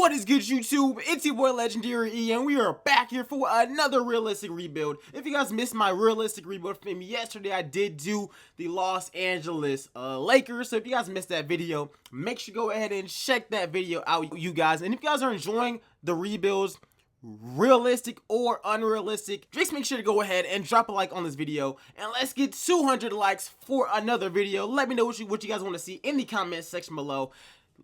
What is good, YouTube? It's your boy LegendaryEA, and we are back here for another realistic rebuild. If you guys missed my realistic rebuild from yesterday, I did do the Los Angeles Lakers. So if you guys missed that video, make sure you go ahead and check that video out, you guys. And if you guys are enjoying the rebuilds, realistic or unrealistic, just make sure to go ahead and drop a like on this video, and let's get 200 likes for another video. Let me know what you guys want to see in the comment section below.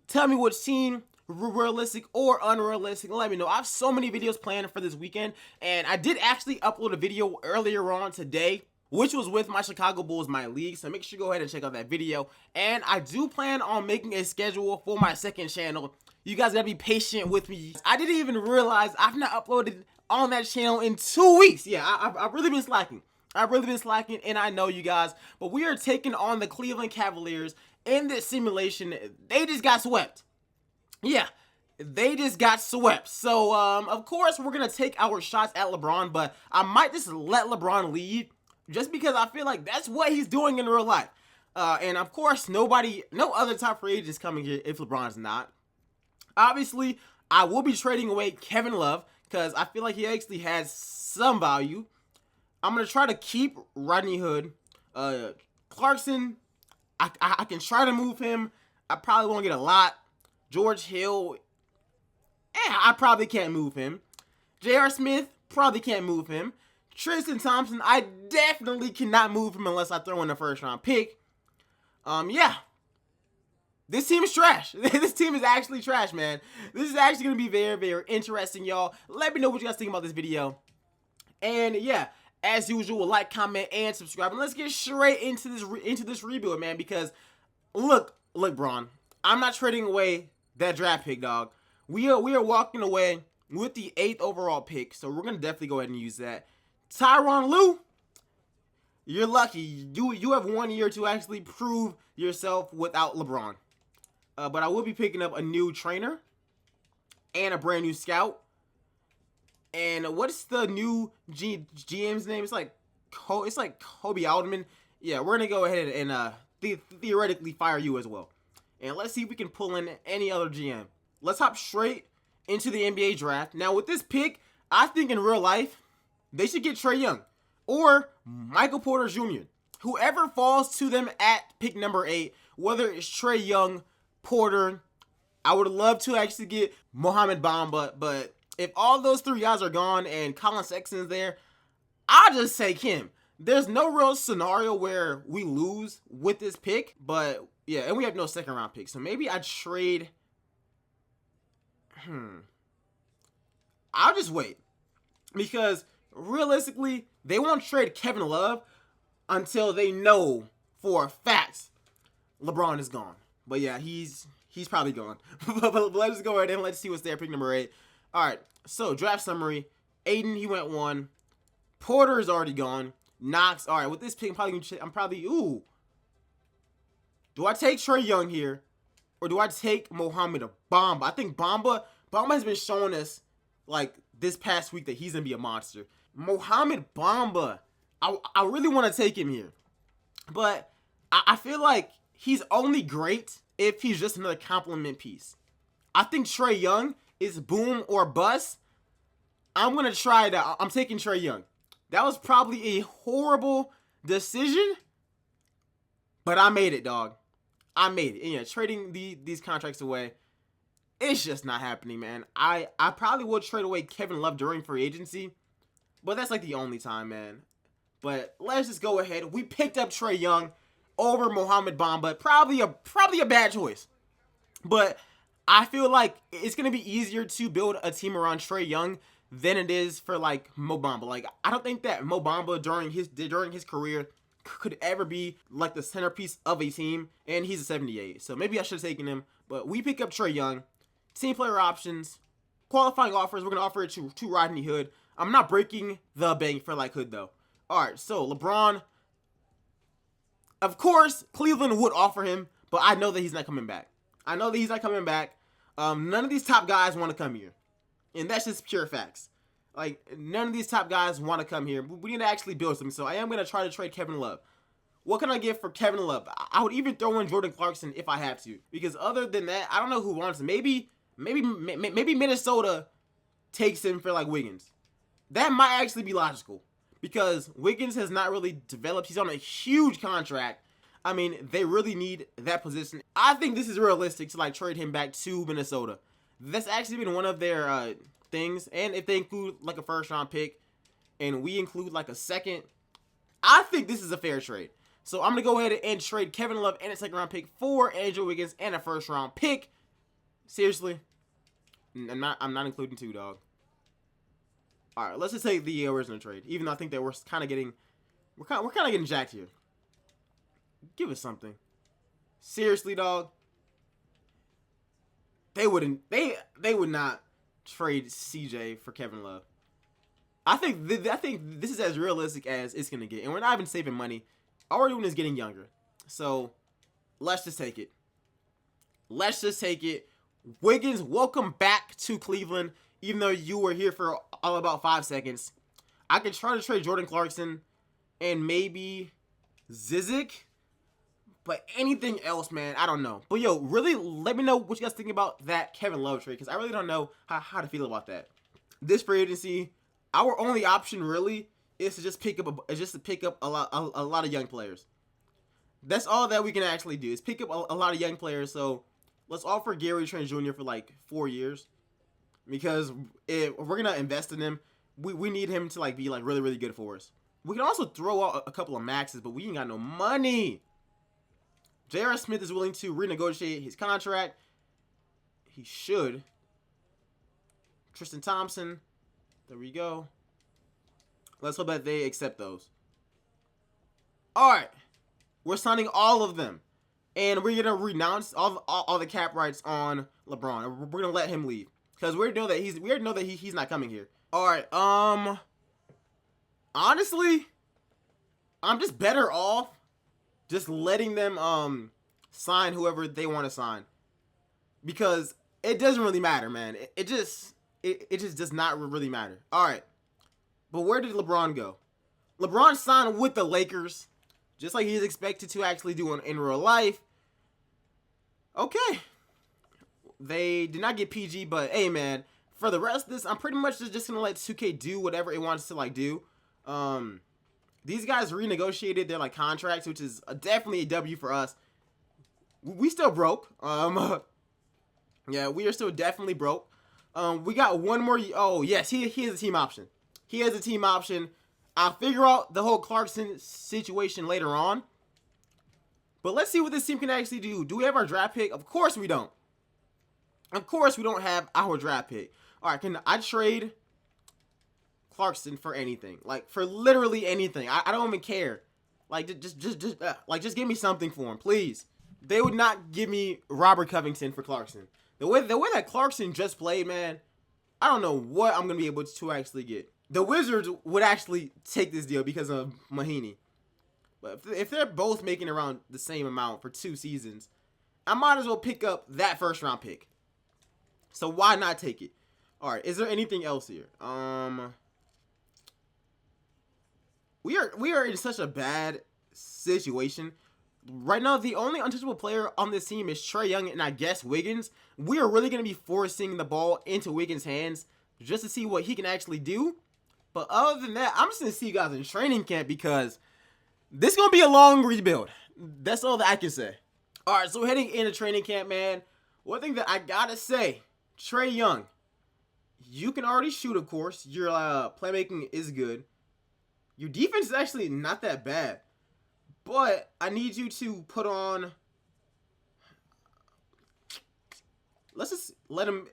Tell me what team, realistic or unrealistic, let me know. I have so many videos planned for this weekend, and I did actually upload a video earlier on today, which was with my Chicago Bulls, my league, so make sure you go ahead and check out that video. And I do plan on making a schedule for my second channel. You guys gotta be patient with me. I didn't even realize I've not uploaded on that channel in 2 weeks. Yeah, I've really been slacking. And I know you guys, but we are taking on the Cleveland Cavaliers in this simulation. They just got swept. Yeah, they just got swept. So, of course, we're going to take our shots at LeBron, but I might just let LeBron lead just because I feel like that's what he's doing in real life. And, of course, no other top free agent is coming here if LeBron's not. Obviously, I will be trading away Kevin Love because I feel like he actually has some value. I'm going to try to keep Rodney Hood. Clarkson, I can try to move him. I probably won't get a lot. George Hill, I probably can't move him. J.R. Smith, probably can't move him. Tristan Thompson, I definitely cannot move him unless I throw in a first-round pick. Yeah. This team is trash. This team is actually trash, man. This is actually going to be very, very interesting, y'all. Let me know what you guys think about this video. And, yeah, as usual, like, comment, and subscribe. And let's get straight into this rebuild, man, because, look, Bron, I'm not trading away that draft pick, dog. We are walking away with the 8th overall pick, so we're gonna definitely go ahead and use that. Tyronn Lue, you're lucky. You have 1 year to actually prove yourself without LeBron. But I will be picking up a new trainer and a brand new scout. And what's the new GM's name? It's like Kobe Aldman. Yeah, we're gonna go ahead and theoretically fire you as well. And let's see if we can pull in any other GM. Let's hop straight into the NBA draft. Now, with this pick, I think in real life, they should get Trae Young or Michael Porter Jr. Whoever falls to them at pick number 8, whether it's Trae Young, Porter, I would love to actually get Mohamed Bamba, but if all those 3 guys are gone and Colin Sexton's there, I'll just take him. There's no real scenario where we lose with this pick, but yeah, and we have no second round pick. So maybe I trade. I'll just wait. Because realistically, they won't trade Kevin Love until they know for a fact LeBron is gone. But yeah, he's probably gone. But let's go ahead and let's see what's there. Pick number 8. Alright, so draft summary. Aiden, he went 1. Porter is already gone. Knox, alright, with this pick, I'm probably, ooh. Do I take Trae Young here, or do I take Mohamed Bamba? I think Bamba has been showing us, like, this past week that he's going to be a monster. Mohamed Bamba, I really want to take him here. But I feel like he's only great if he's just another complement piece. I think Trae Young is boom or bust. I'm going to try that. I'm taking Trae Young. That was probably a horrible decision, but I made it, dog. I made it. And yeah, trading these contracts away, it's just not happening, man. I probably would trade away Kevin Love during free agency, but that's like the only time, man. But let's just go ahead. We picked up Trae Young over Mohamed Bamba. Probably a bad choice, but I feel like it's gonna be easier to build a team around Trae Young than it is for like Mo Bamba. Like, I don't think that Mo Bamba during his career could ever be like the centerpiece of a team, and he's a 78. So maybe I should have taken him. But we pick up Trae Young. Team player options, qualifying offers. We're gonna offer it to Rodney Hood. I'm not breaking the bank for like Hood though. All right, so LeBron. Of course, Cleveland would offer him, but I know that he's not coming back. None of these top guys want to come here. And that's just pure facts. Like, none of these top guys want to come here. We need to actually build something. So I am going to try to trade Kevin Love. What can I get for Kevin Love? I would even throw in Jordan Clarkson if I have to. Because other than that, I don't know who wants him. Maybe maybe Minnesota takes him for like Wiggins. That might actually be logical because Wiggins has not really developed. He's on a huge contract. I mean, they really need that position. I think this is realistic to like trade him back to Minnesota. That's actually been one of their things. And if they include like a first round pick and we include like a second, I think this is a fair trade. So I'm going to go ahead and trade Kevin Love and a second round pick for Andrew Wiggins and a first round pick. Seriously, I'm not including 2, dog. All right, let's just take the original trade. Even though I think that we're kind of getting jacked here. Give us something. Seriously, dog. They would not trade CJ for Kevin Love. I think this is as realistic as it's gonna get, and we're not even saving money. All we're doing is getting younger. So let's just take it. Let's just take it. Wiggins, welcome back to Cleveland. Even though you were here for all about 5 seconds, I could try to trade Jordan Clarkson and maybe Zizic. But anything else, man, I don't know. But yo, really, let me know what you guys think about that Kevin Love trade, because I really don't know how to feel about that. This free agency, our only option really is to just pick up a lot of young players. That's all that we can actually do is pick up a lot of young players. So let's offer Gary Trent Jr. for like 4 years, because if we're gonna invest in him, we need him to like be like really good for us. We can also throw out a couple of maxes, but we ain't got no money. J.R. Smith is willing to renegotiate his contract. He should. Tristan Thompson. There we go. Let's hope that they accept those. Alright. We're signing all of them. And we're going to renounce all the cap rights on LeBron. We're going to let him leave. Because we already know that he's not coming here. Alright. Honestly, I'm just better off just letting them sign whoever they want to sign, because it doesn't really matter, man. It just does not really matter. All right, but where did LeBron go? LeBron signed with the Lakers, just like he's expected to actually do in real life. Okay, they did not get PG, but hey, man, for the rest of this, I'm pretty much just gonna let 2K do whatever it wants to like do. These guys renegotiated their like contracts, which is definitely a W for us. We still broke. Yeah, we are still definitely broke. We got one more. Oh yes, he has a team option. He has a team option. I'll figure out the whole Clarkson situation later on. But let's see what this team can actually do. Do we have our draft pick? Of course we don't. Of course we don't have our draft pick. All right, can I trade Clarkson for anything? Like for literally anything. I don't even care. Like just give me something for him, please. They would not give me Robert Covington for Clarkson. The way that Clarkson just played, man, I don't know what I'm gonna be able to actually get. The Wizards would actually take this deal because of Mahinmi. But if they're both making around the same amount for 2 seasons, I might as well pick up that first round pick. So why not take it? All right, is there anything else here? We are in such a bad situation. Right now, the only untouchable player on this team is Trae Young and I guess Wiggins. We are really going to be forcing the ball into Wiggins' hands just to see what he can actually do. But other than that, I'm just going to see you guys in training camp because this is going to be a long rebuild. That's all that I can say. All right, so heading into training camp, man, one thing that I got to say, Trae Young, you can already shoot, of course. Your playmaking is good. Your defense is actually not that bad. But I need you to put on... Let's just let him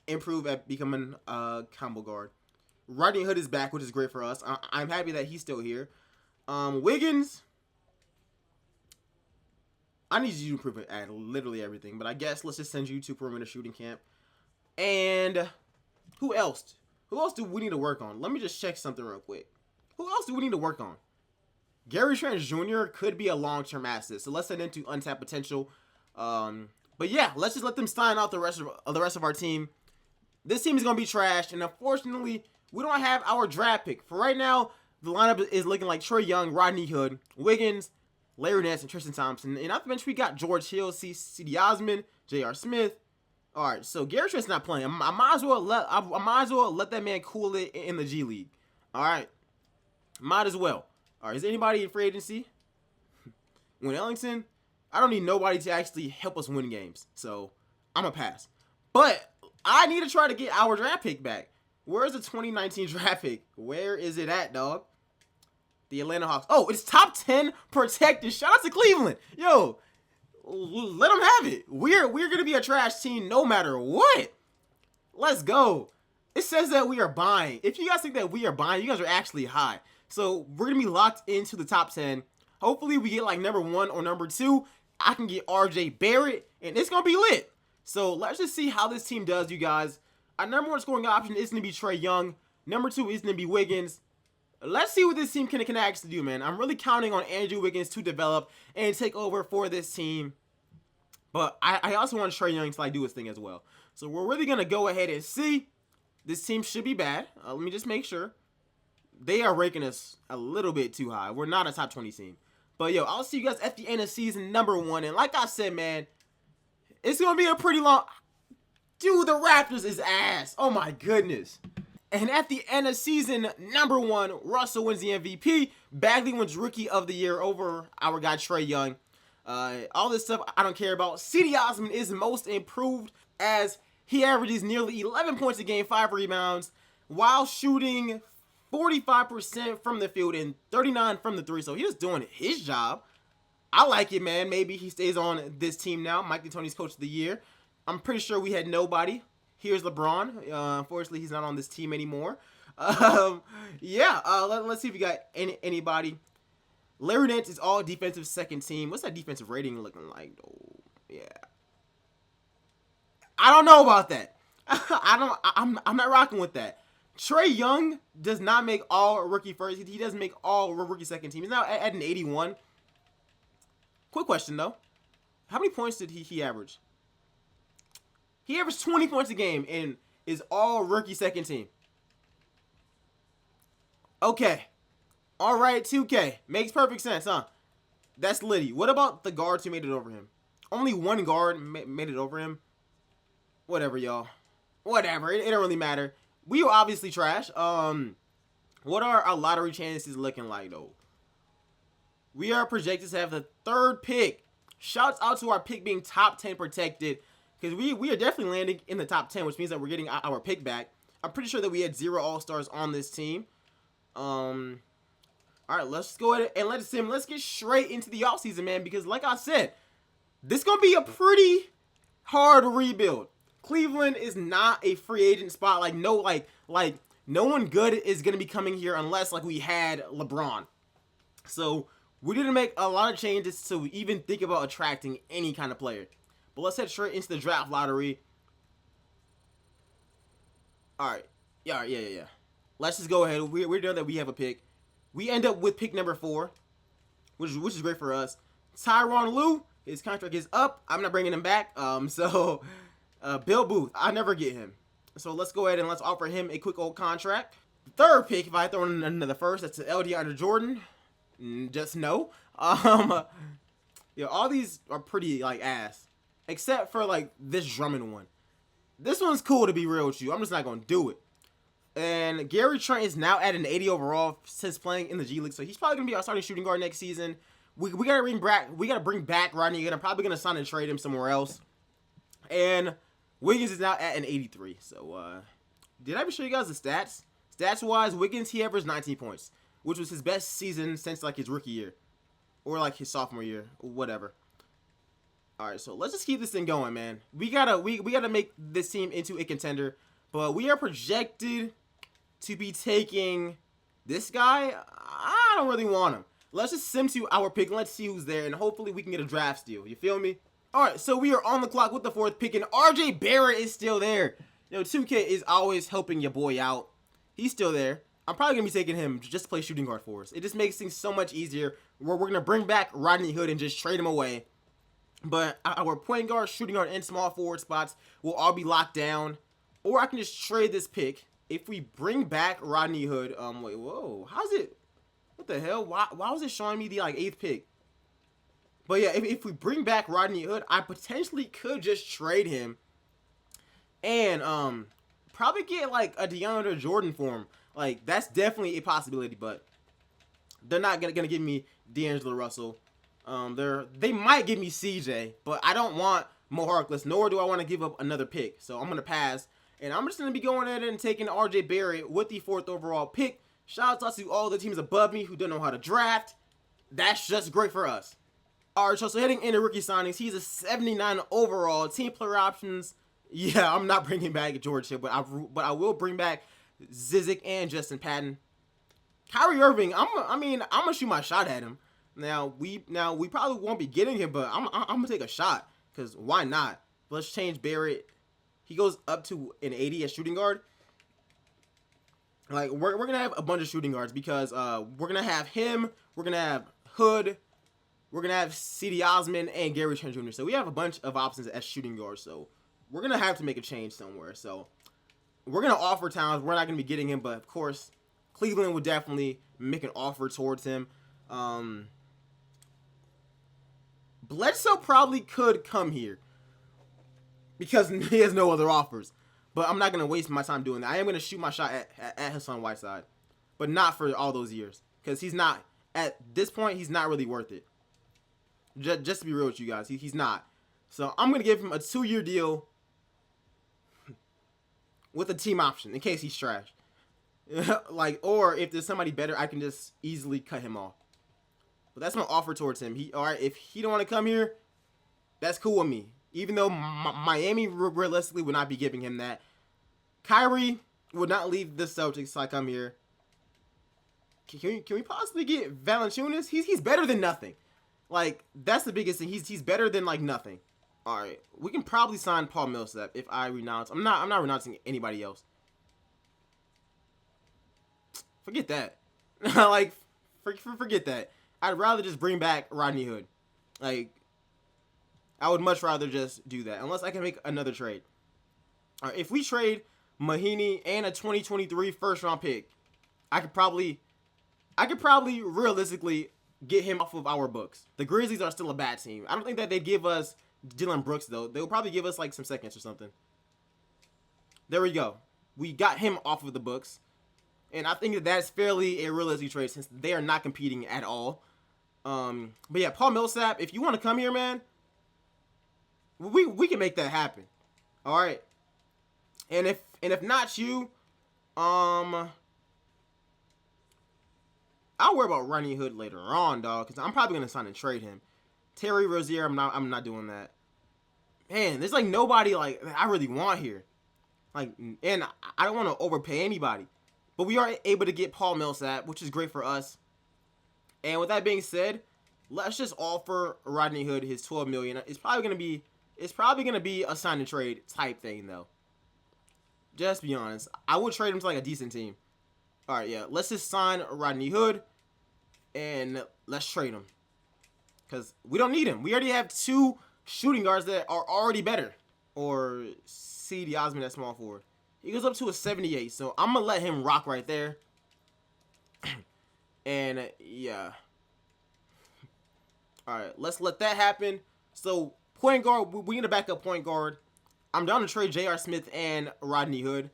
improve at becoming a combo guard. Rodney Hood is back, which is great for us. I'm happy that he's still here. Wiggins, I need you to improve at literally everything. But I guess let's just send you to perimeter shooting camp. And who else? Who else do we need to work on? Let me just check something real quick. Who else do we need to work on? Gary Trent Jr. could be a long-term asset, so let's send into untapped potential. But yeah, let's just let them sign out the rest of our team. This team is gonna be trashed, and unfortunately, we don't have our draft pick. For right now, the lineup is looking like Trae Young, Rodney Hood, Wiggins, Larry Nance, and Tristan Thompson. And not to mention, we got George Hill, C.D. Osman, J.R. Smith, All right, so Gary Trent's not playing. I might as well let that man cool it in the G League. All right, might as well. All right, is anybody in free agency? When Ellington, I don't need nobody to actually help us win games, so I'm gonna pass. But I need to try to get our draft pick back. Where's the 2019 draft pick? Where is it at, dog? The Atlanta Hawks. Oh, it's top 10 protected. Shout out to Cleveland. Yo, let them have it. We're going to be a trash team no matter what. Let's go. It says that we are buying. If you guys think that we are buying, you guys are actually high. So we're going to be locked into the top 10. Hopefully we get like number 1 or number 2. I can get RJ Barrett, and it's going to be lit. So let's just see how this team does, you guys. Our number 1 scoring option is going to be Trae Young. Number 2 is going to be Wiggins. Let's see what this team can actually do, man. I'm really counting on Andrew Wiggins to develop and take over for this team. But I also want Trae Young to like do his thing as well. So we're really going to go ahead and see. This team should be bad. Let me just make sure. They are ranking us a little bit too high. We're not a top 20 team. But, yo, I'll see you guys at the end of season number 1. And like I said, man, it's going to be a pretty long... Dude, the Raptors is ass. Oh, my goodness. And at the end of season number 1, Russell wins the MVP. Bagley wins Rookie of the Year over our guy Trae Young. All this stuff I don't care about. C.D. Osman is most improved as he averages nearly 11 points a game, 5 rebounds, while shooting 45% from the field and 39% from the 3. So he was doing his job. I like it, man. Maybe he stays on this team now. Mike D'Antoni's Coach of the Year. I'm pretty sure we had nobody. Here's LeBron. Unfortunately, he's not on this team anymore. Yeah, let's see if we got anybody. Larry Nance is all defensive second team. What's that defensive rating looking like? Oh, yeah. I don't know about that. I'm not rocking with that. Trae Young does not make all rookie first. He doesn't make all rookie second team. He's now at an 81. Quick question though. How many points did he average? He averaged 20 points a game and is all rookie second team. Okay. All right, 2K. Makes perfect sense, huh? That's litty. What about the guards who made it over him? Only one guard made it over him. Whatever, y'all. Whatever. It don't really matter. We are obviously trash. What are our lottery chances looking like, though? We are projected to have the 3rd pick. Shouts out to our pick being top 10 protected. Because we are definitely landing in the top 10, which means that we're getting our pick back. I'm pretty sure that we had 0 All-Stars on this team. All right, let's go ahead and let's get straight into the offseason, man. Because like I said, this is going to be a pretty hard rebuild. Cleveland is not a free agent spot. Like no one good is going to be coming here unless like we had LeBron. So we didn't make a lot of changes to even think about attracting any kind of player. But let's head straight into the draft lottery. All right. Yeah. Let's just go ahead. We're done that we have a pick. We end up with pick number 4, which is great for us. Tyronn Lue, his contract is up. I'm not bringing him back. So Bill Booth, I never get him. So let's go ahead and let's offer him a quick old contract. 3rd pick, if I throw in another first, that's L. DeAndre Jordan. Just no. Yeah, all these are pretty like ass, except for like this Drummond one. This one's cool to be real with you. I'm just not gonna do it. And Gary Trent is now at an 80 overall since playing in the G League, so he's probably gonna be our starting shooting guard next season. We gotta bring back Rodney Hood. I'm probably gonna sign and trade him somewhere else. And Wiggins is now at an 83. So did I ever show you guys the stats? Stats wise, Wiggins, he averaged 19 points, which was his best season since like his rookie year, or like his sophomore year, or whatever. All right, so let's just keep this thing going, man. We gotta make this team into a contender, but we are projected to be taking this guy. I don't really want him. Let's just sim to our pick. Let's see who's there, and hopefully we can get a draft steal. You feel me? All right, so we are on the clock with the 4th pick, and RJ Barrett is still there. You know, 2K is always helping your boy out. He's still there. I'm probably going to be taking him just to play shooting guard for us. It just makes things so much easier. We're going to bring back Rodney Hood and just trade him away. But our point guard, shooting guard, and small forward spots will all be locked down. Or I can just trade this pick. If we bring back Rodney Hood, wait, whoa, how's it? What the hell? Why was it showing me the like 8th pick? But yeah, if we bring back Rodney Hood, I potentially could just trade him and probably get like a DeAndre Jordan for him. Like that's definitely a possibility, but they're not gonna give me D'Angelo Russell. They might give me CJ, but I don't want Mo Harkless, nor do I want to give up another pick. So I'm gonna pass, and I'm just gonna be going ahead and taking RJ Barrett with the 4th overall pick. Shout out to all the teams above me who don't know how to draft. That's just great for us. Alright, so heading into rookie signings, he's a 79 overall. Team player options. Yeah, I'm not bringing back George Hill, but I will bring back Zizic and Justin Patton. Kyrie Irving, I'm gonna shoot my shot at him. Now we probably won't be getting him, but I'm gonna take a shot, because why not? Let's change Barrett. He goes up to an 80 at shooting guard. Like we're gonna have a bunch of shooting guards, because we're gonna have him, we're gonna have Hood, we're gonna have C.D. Osman and Gary Trent Jr. So we have a bunch of options as shooting guards. So we're gonna have to make a change somewhere. So we're gonna offer Towns. We're not gonna be getting him, but of course Cleveland would definitely make an offer towards him. Bledsoe probably could come here because he has no other offers. But I'm not going to waste my time doing that. I am going to shoot my shot at Hassan Whiteside, but not for all those years, because he's not, at this point, he's not really worth it. Just to be real with you guys, he's not. So I'm going to give him a 2-year deal with a team option in case he's trash. Like, or if there's somebody better, I can just easily cut him off. But that's my offer towards him. All right, if he don't want to come here, that's cool with me. Even though Miami realistically would not be giving him that. Kyrie would not leave the Celtics to come here. Can we possibly get Valanciunas? He's better than nothing. Like, that's the biggest thing. He's better than like nothing. All right, we can probably sign Paul Millsap if I renounce. I'm not renouncing anybody else. Forget that. Like, forget that. I'd rather just bring back Rodney Hood. Like, I would much rather just do that, unless I can make another trade. All right, if we trade Mahinmi and a 2023 first-round pick, I could probably realistically get him off of our books. The Grizzlies are still a bad team. I don't think that they'd give us Dylan Brooks, though. They'll probably give us, like, some seconds or something. There we go. We got him off of the books. And I think that that's fairly a realistic trade, since they are not competing at all. But yeah, Paul Millsap, if you want to come here, man, we can make that happen. All right. And if not you, I'll worry about Rodney Hood later on, dog, because I'm probably gonna sign and trade him. Terry Rozier, I'm not doing that. Man, there's like nobody like I really want here. Like, and I don't want to overpay anybody. But we are able to get Paul Millsap, which is great for us. And with that being said, let's just offer Rodney Hood his $12 million. It's probably gonna be a sign and trade type thing, though. Just be honest. I would trade him to like a decent team. All right, yeah. Let's just sign Rodney Hood and let's trade him, because we don't need him. We already have 2 shooting guards that are already better. Or C.D. Osman at small forward. He goes up to a 78, so I'm going to let him rock right there. And, yeah. All right, let's let that happen. So, point guard, we need a backup point guard. I'm down to trade J.R. Smith and Rodney Hood.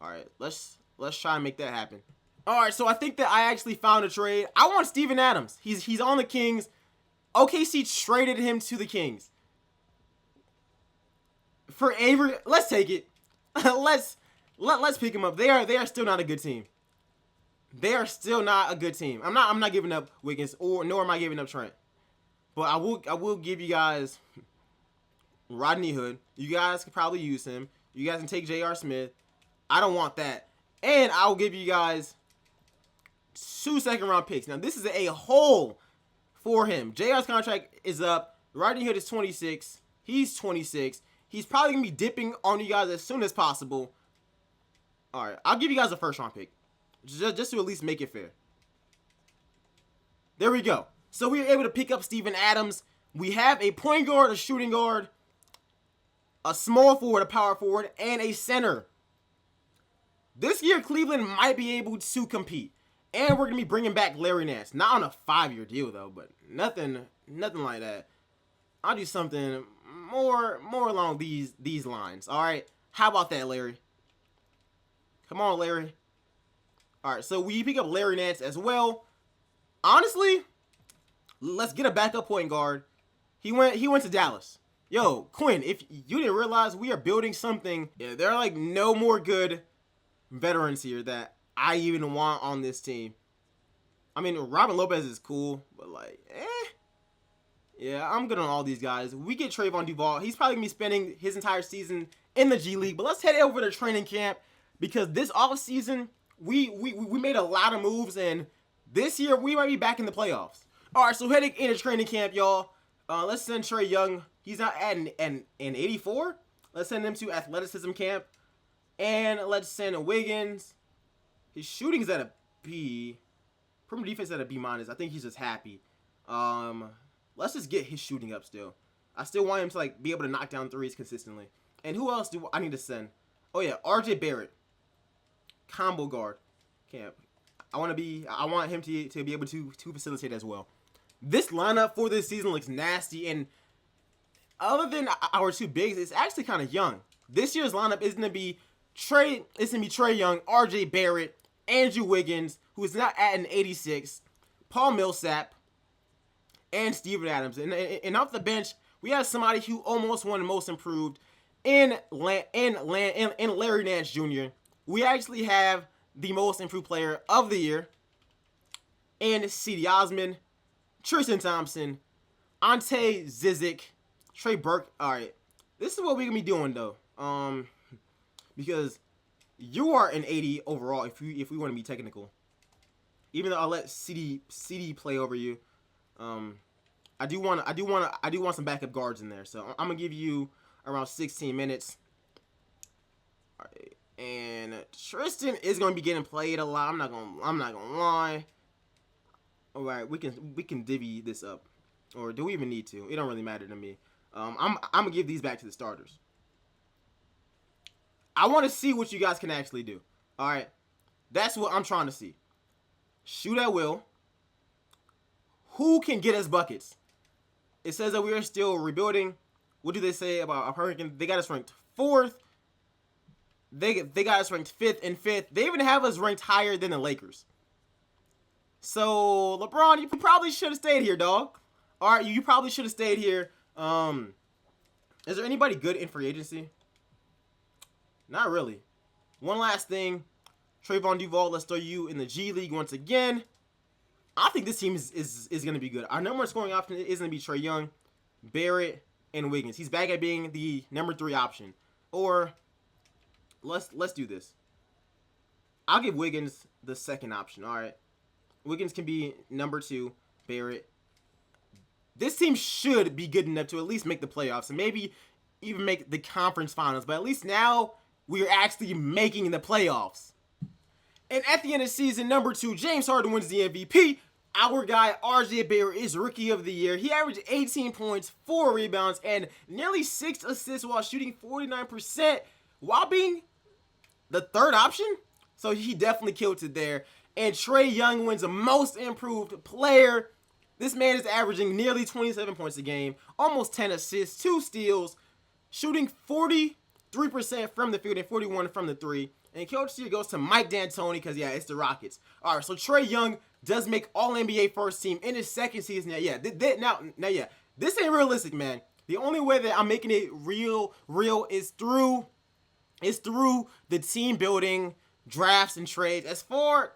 All right, let's try and make that happen. All right, so I think that I actually found a trade. I want Steven Adams. He's on the Kings. OKC traded him to the Kings. For Avery, let's take it. let's pick him up. They are still not a good team. They are still not a good team. I'm not giving up Wiggins, nor am I giving up Trent. But I will give you guys Rodney Hood. You guys could probably use him. You guys can take J.R. Smith. I don't want that. And I'll give you guys 2 second-round picks. Now, this is a hole for him. J.R.'s contract is up. Rodney Hood is 26. He's 26. He's probably going to be dipping on you guys as soon as possible. All right. I'll give you guys a first-round pick, just to at least make it fair. There we go. So we were able to pick up Steven Adams. We have a point guard, a shooting guard, a small forward, a power forward, and a center. This year, Cleveland might be able to compete. And we're going to be bringing back Larry Nance. Not on a 5-year deal, though, but nothing like that. I'll do something more along these lines. All right, how about that, Larry? Come on, Larry. All right, so we pick up Larry Nance as well. Honestly, let's get a backup point guard. He went to Dallas. Yo, Quinn, if you didn't realize, we are building something. Yeah, there are like no more good veterans here that I even want on this team. I mean, Robin Lopez is cool, but like, yeah, I'm good on all these guys. We get Trayvon Duval. He's probably going to be spending his entire season in the G League. But let's head over to training camp because this offseason, we made a lot of moves. And this year, we might be back in the playoffs. All right, so heading into training camp, y'all. Let's send Trae Young. He's not at an 84. Let's send him to athleticism camp. And let's send Wiggins. His shooting's at a B. Perimeter defense at a B-. I think he's just happy. Let's just get his shooting up still. I still want him to like be able to knock down threes consistently. And who else do I need to send? Oh yeah, RJ Barrett. Combo guard camp. I want him to be able to facilitate as well. This lineup for this season looks nasty, and other than our two bigs, it's actually kind of young. This year's lineup is gonna be Trae Young, RJ Barrett, Andrew Wiggins, who is not at an 86, Paul Millsap, and Steven Adams. And off the bench, we have somebody who almost won Most Improved in Larry Nance Jr. We actually have the Most Improved Player of the Year in C.D. Osman, Tristan Thompson, Ante Zizic, Trey Burke. All right, this is what we're gonna be doing though, because you are an 80 overall if we want to be technical. Even though I'll let CD play over you, I do want some backup guards in there. So I'm gonna give you around 16 minutes. All right, and Tristan is gonna be getting played a lot. I'm not gonna lie. All right, we can divvy this up, or do we even need to? It don't really matter to me. I'm gonna give these back to the starters. I want to see what you guys can actually do. All right, that's what I'm trying to see. Shoot at will. Who can get us buckets? It says that we are still rebuilding. What do they say about Hurricane? They got us ranked 4th. They got us ranked 5th and 5th. They even have us ranked higher than the Lakers. So LeBron, you probably should have stayed here, dog. All right, you probably should have stayed here. Is there anybody good in free agency? Not really. One last thing. Trayvon Duval, let's throw you in the G League once again. I think this team is going to be good. Our number one scoring option is going to be Trae Young, Barrett, and Wiggins. He's back at being the number 3 option. Or let's do this. I'll give Wiggins the second option. All right. Wiggins can be number 2, Barrett. This team should be good enough to at least make the playoffs and maybe even make the conference finals. But at least now we are actually making the playoffs. And at the end of the season, number 2, James Harden wins the MVP. Our guy, RJ Barrett, is Rookie of the Year. He averaged 18 points, 4 rebounds, and nearly 6 assists while shooting 49% while being the 3rd option. So he definitely killed it there. And Trae Young wins the Most Improved Player. This man is averaging nearly 27 points a game, almost 10 assists, 2 steals, shooting 43% from the field and 41% from the 3. And Coach here goes to Mike D'Antoni because, yeah, it's the Rockets. All right, so Trae Young does make All-NBA first team in his second season. Now, this ain't realistic, man. The only way that I'm making it real is through the team building, drafts, and trades. As far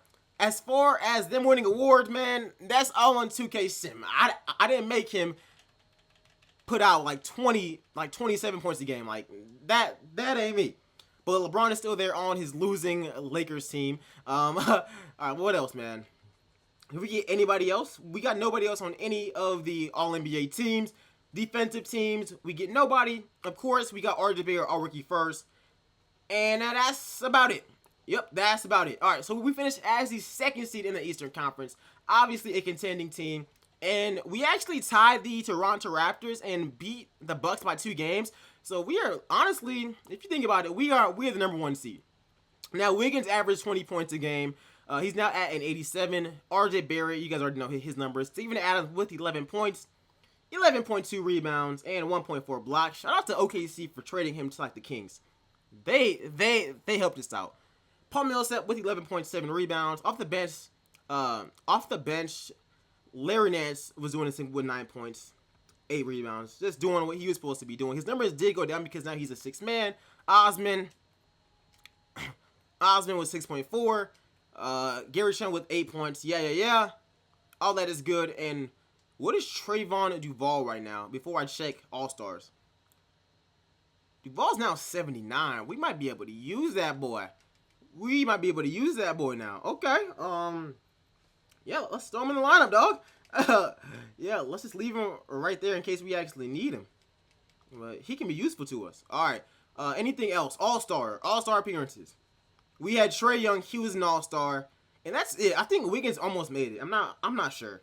as them winning awards, man, that's all on 2K Sim. I didn't make him put out like 27 points a game. Like that ain't me. But LeBron is still there on his losing Lakers team. All right, what else, man? Did we get anybody else? We got nobody else on any of the All-NBA teams. Defensive teams, we get nobody. Of course, we got RJ Barrett, our rookie first. And that's about it. Yep, that's about it. All right, so we finished as the 2nd seed in the Eastern Conference. Obviously a contending team. And we actually tied the Toronto Raptors and beat the Bucks by 2 games. So we are, honestly, if you think about it, we are the number 1 seed. Now, Wiggins averaged 20 points a game. He's now at an 87. RJ Barrett, you guys already know his numbers. Steven Adams with 11 points. 11.2 rebounds, and 1.4 blocks. Shout out to OKC for trading him to like the Kings. They helped us out. Paul Millsap with 11.7 rebounds. Off the bench, Larry Nance was doing this thing with 9 points, 8 rebounds. Just doing what he was supposed to be doing. His numbers did go down because now he's a 6th man. Osman was 6.4. Gary Trent with 8 points. Yeah. All that is good. And what is Trayvon Duval right now? Before I check All-Stars. Duval's now 79. We might be able to use that boy. Now. Okay. Yeah, let's throw him in the lineup, dog. Yeah, let's just leave him right there in case we actually need him. But he can be useful to us. All right. Anything else? All-Star appearances. We had Trae Young. He was an All-Star. And that's it. I think Wiggins almost made it. I'm not sure.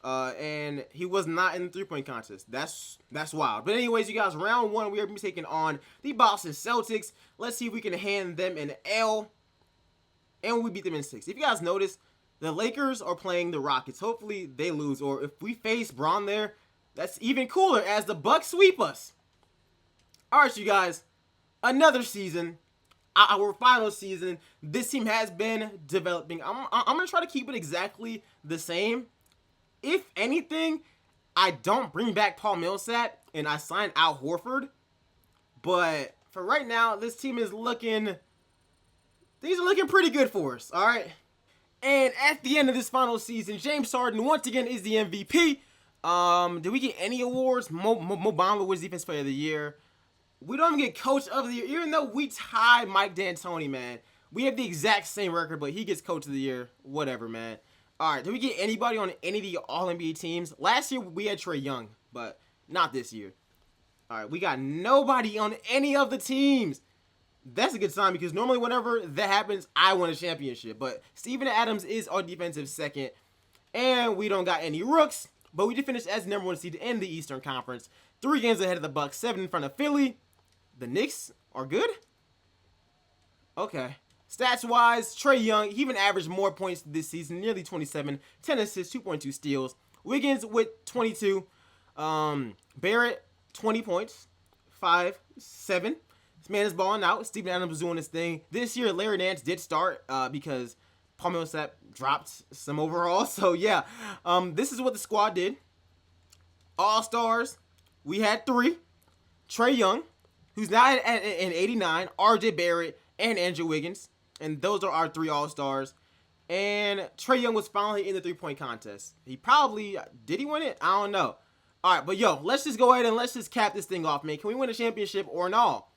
And he was not in the 3-point contest. That's wild. But anyways, you guys, round 1, we are going to be taking on the Boston Celtics. Let's see if we can hand them an L. And we beat them in 6. If you guys notice, the Lakers are playing the Rockets. Hopefully they lose. Or if we face Braun there, that's even cooler as the Bucks sweep us. Alright, you guys. Another season. Our final season. This team has been developing. I'm going to try to keep it exactly the same. If anything, I don't bring back Paul Millsap and I sign Al Horford. But for right now, this team is looking... Things are looking pretty good for us, all right? And at the end of this final season, James Harden once again is the MVP. Did we get any awards? Mo Bamba was Defensive Player of the Year. We don't even get Coach of the Year, even though we tied Mike D'Antoni, man. We have the exact same record, but he gets Coach of the Year. Whatever, man. All right, did we get anybody on any of the All-NBA teams? Last year, we had Trae Young, but not this year. All right, we got nobody on any of the teams. That's a good sign because normally whenever that happens, I win a championship. But Steven Adams is our defensive second, and we don't got any rooks. But we did finish as the #1 seed in the Eastern Conference. 3 games ahead of the Bucks, 7 in front of Philly. The Knicks are good? Okay. Stats-wise, Trae Young, he even averaged more points this season, nearly 27, 10 assists, 2.2 steals. Wiggins with 22. Barrett, 20 points, 5, 7. This man is balling out. Steven Adams was doing his thing. This year, Larry Nance did start because Paul Millsap dropped some overall. So, yeah, this is what the squad did. All-Stars, we had 3. Trae Young, who's now at 89, RJ Barrett, and Andrew Wiggins. And those are our 3 All-Stars. And Trae Young was finally in the 3-point contest. He probably, did he win it? I don't know. All right, but yo, let's just go ahead and let's just cap this thing off, man. Can we win a championship or not?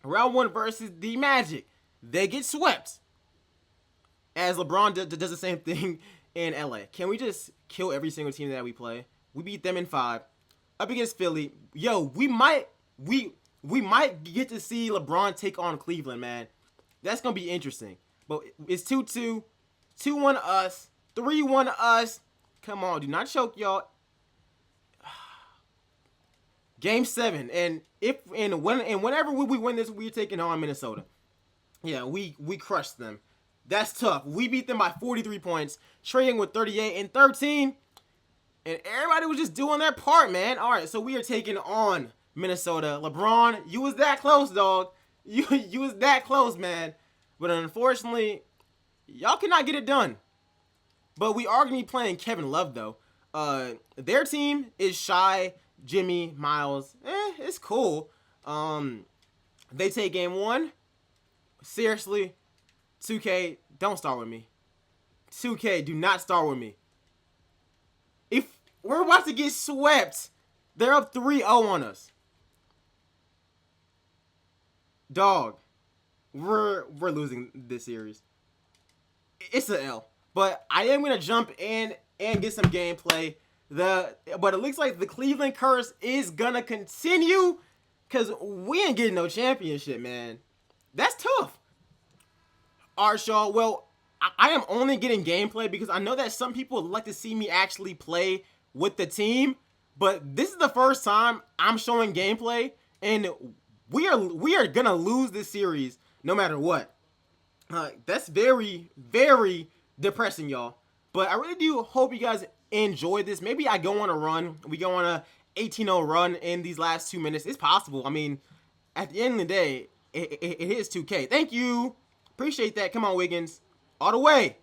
Round 1 versus the Magic. They get swept. As LeBron does the same thing in LA. Can we just kill every single team that we play? We beat them in 5. Up against Philly. Yo, we might get to see LeBron take on Cleveland, man. That's going to be interesting. But it's 2-2. 2-1 us. 3-1 us. Come on, do not choke, y'all. Game 7. And whenever we win this, we're taking on Minnesota. Yeah, we crushed them. That's tough. We beat them by 43 points. Trae Young with 38 and 13. And everybody was just doing their part, man. All right, so we are taking on Minnesota. LeBron, you was that close, dog. You was that close, man. But unfortunately, y'all cannot get it done. But we are going to be playing Kevin Love, though. Their team is Shy, Jimmy, Miles. It's cool. They take game 1. Seriously, 2K, don't start with me. 2K, do not start with me. If we're about to get swept, they're up 3-0 on us. Dog, we're losing this series. It's an L. But I am going to jump in and get some gameplay. But it looks like the Cleveland curse is going to continue because we ain't getting no championship, man. That's tough. All right, y'all. Well, I am only getting gameplay because I know that some people would like to see me actually play with the team. But this is the first time I'm showing gameplay. And we are going to lose this series no matter what. That's very, very depressing, y'all. But I really do hope you guys enjoyed this. Maybe I go on a run. We go on a 18-0 run in these last 2 minutes. It's possible. I mean, at the end of the day, it is 2K. Thank you. Appreciate that. Come on, Wiggins. All the way.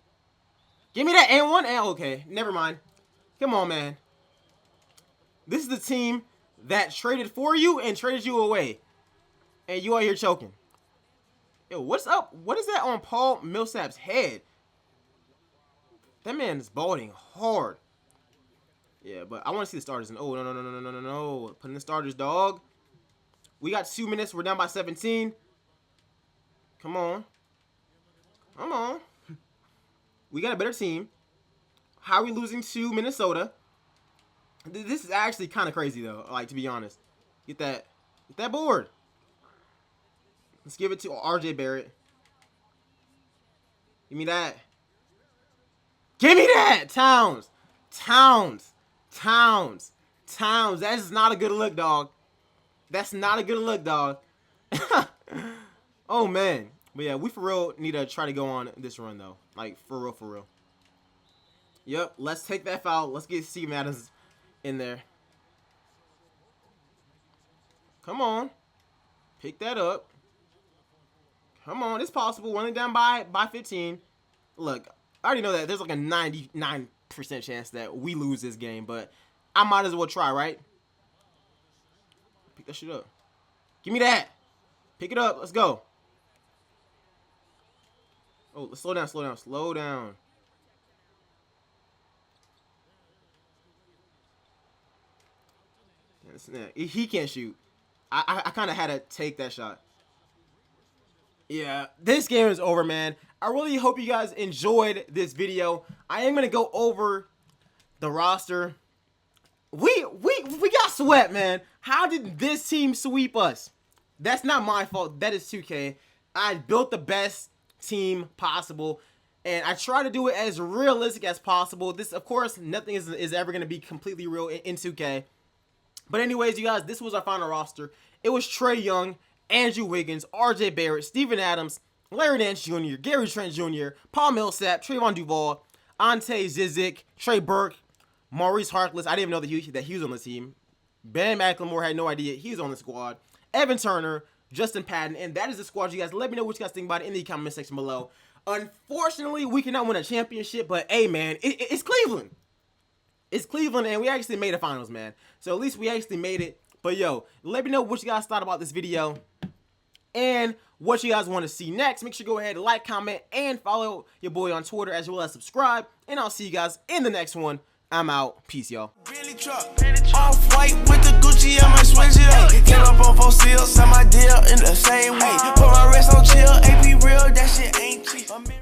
Give me that and one. And okay, never mind. Come on, man. This is the team that traded for you and traded you away. And you are here choking. Yo, what's up? What is that on Paul Millsap's head? That man is balding hard. Yeah, but I want to see the starters. And oh, no. Put in the starters, dog. We got 2 minutes. We're down by 17. Come on. Come on. We got a better team. How are we losing to Minnesota? This is actually kind of crazy, though, like, to be honest. Get that board. Let's give it to RJ Barrett. Give me that. Give me that! Towns. That is not a good look, dog. That's not a good look, dog. Oh, man. But, yeah, we for real need to try to go on this run, though. Like, for real. Yep, let's take that foul. Let's get Steve Adams in there. Come on. Pick that up. Come on, it's possible. We're only down by 15. Look, I already know that there's like a 99% chance that we lose this game, but I might as well try, right? Pick that shit up. Give me that. Pick it up. Let's go. Oh, let's slow down. He can't shoot. I kind of had to take that shot. Yeah, this game is over, man. I really hope you guys enjoyed this video. I am going to go over the roster. We got swept, man. How did this team sweep us? That's not my fault. That is 2K. I built the best team possible, and I try to do it as realistic as possible. This, of course, nothing is ever going to be completely real in 2K. But anyways, you guys, this was our final roster. It was Trae Young, Andrew Wiggins, RJ Barrett, Steven Adams, Larry Nance Jr., Gary Trent Jr., Paul Millsap, Trayvon Duval, Ante Zizic, Trey Burke, Maurice Harkless. I didn't even know that he was on the team. Ben McLemore, had no idea he was on the squad. Evan Turner, Justin Patton, and that is the squad, you guys. Let me know what you guys think about it in the comment section below. Unfortunately, we cannot win a championship, but hey, man, it's Cleveland. It's Cleveland, and we actually made the finals, man. So at least we actually made it. But yo, let me know what you guys thought about this video and what you guys want to see next. Make sure you go ahead and like, comment, and follow your boy on Twitter, as well as subscribe. And I'll see you guys in the next one. I'm out. Peace, y'all. Off-white with the Gucci, I might switch it up. Came up on 4 seals, sell my deal in the same way.